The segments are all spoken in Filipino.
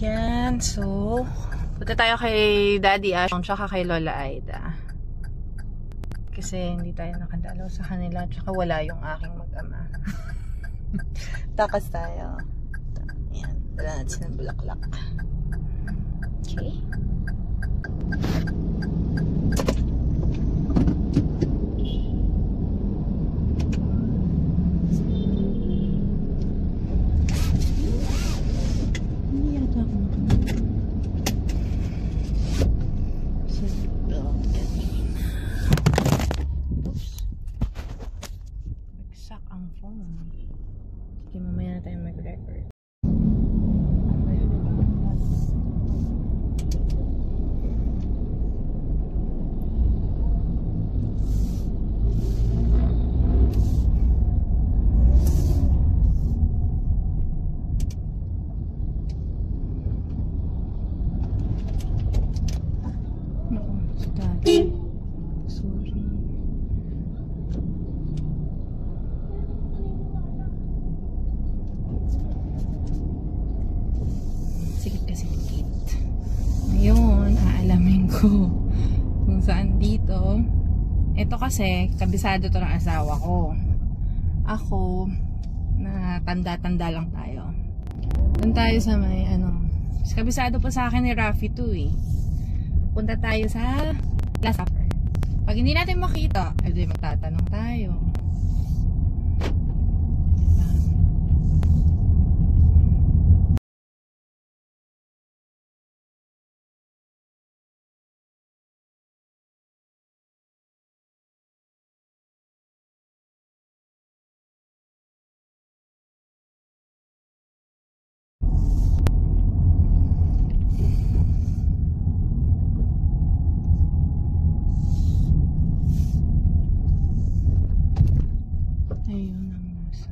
Yan, so punta tayo kay Daddy Ash tsaka kay Lola Aida. Kasi hindi tayo nakadalaw sa kanila tsaka wala yung aking mag-ama. Takas tayo. Yan, dala natin ng bulaklak. Okay. Okay, mamaya na tayo mag-record. Naku, si Daddy. Sorry. Sikit kasi sikit. Ngayon, aalamin ko kung saan dito. Ito kasi, kabisado to ng asawa ko. Ako, na tanda-tanda lang tayo. Doon tayo sa may, kabisado pa sa akin ni Rafi to eh. Punta tayo sa Last Supper. Pag hindi natin makita, edi magtatanong tayo. Ayun ang nasa.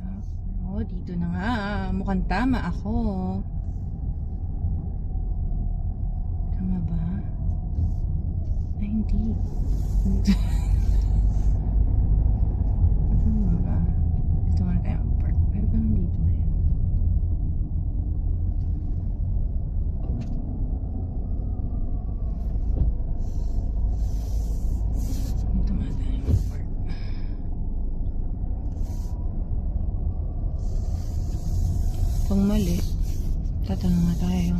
Oh, dito na nga. Mukhang tama ako. Tama ba? Ay, hindi. Tama ba? Dito nga tayo mag-park. Pero ba nandito na yan? Dito nga tayo mag-park. Kung mali, tatanong nga tayo.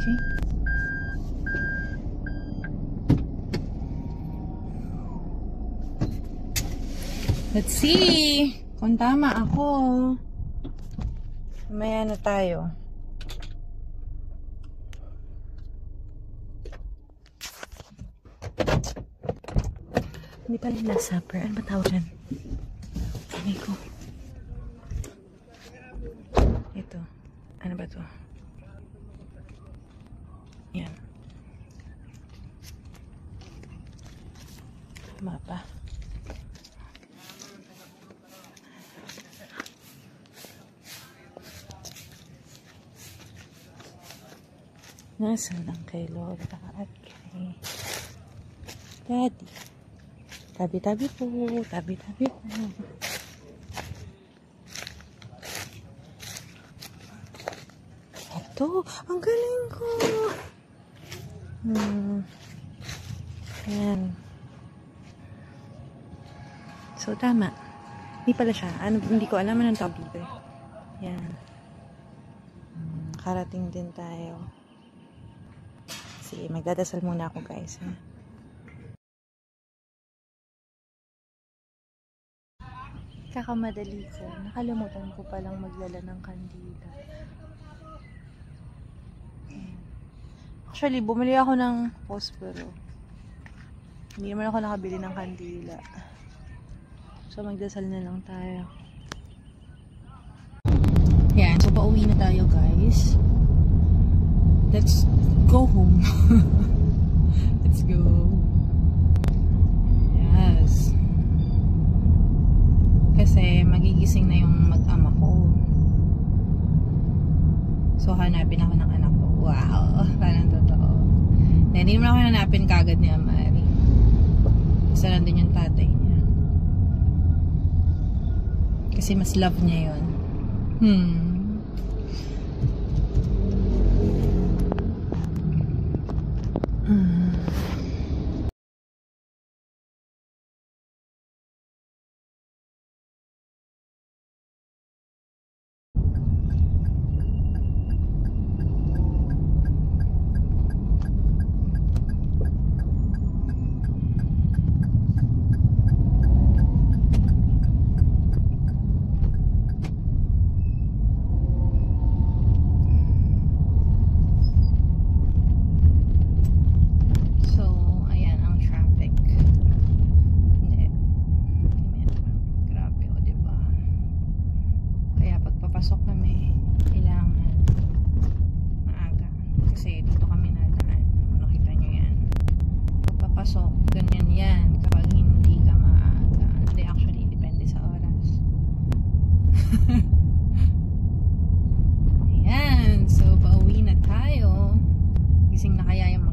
Okay. Let's see kung tama ako. Mamaya na tayo. Hindi pala yung Last Supper. Ano ba tawag dyan? Ano ko? Ito. Ano ba to? Yan. Mapa. Nasaan ang kay Lola at kay Daddy? Tabi-tabi po. Tabi-tabi po. Ito. Ang galing ko. Ayan. So, tama. Hindi pala siya. Hindi ko alam anong tawag dito. Ayan. Karating din tayo. Sige, magdadasal muna ako guys. Ha? Kakamadali ko. Nakalimutan ko palang maglala ng kandila. Actually, bumili ako ng pospero. Hindi naman ako nakabili ng kandila. So, magdasal na lang tayo. Yan. So, pauwi na tayo, guys. let's go home. Let's go. Yes. Kasi magigising na yung mag-ama ko. So hanapin ako ng anak ko. Wow, parang totoo. Hindi naman ako hanapin kagad ni Amari. Isa lang din yung tatay niya. Kasi mas love niya yun. Pasok kami, kailangan maaga kasi dito kami nadaan. Nakita nyo yan, pagpapasok ganyan yan kapag hindi ka maaga. Hindi, actually depende sa oras. Ayan, so pauwi na tayo. Gising na kaya yung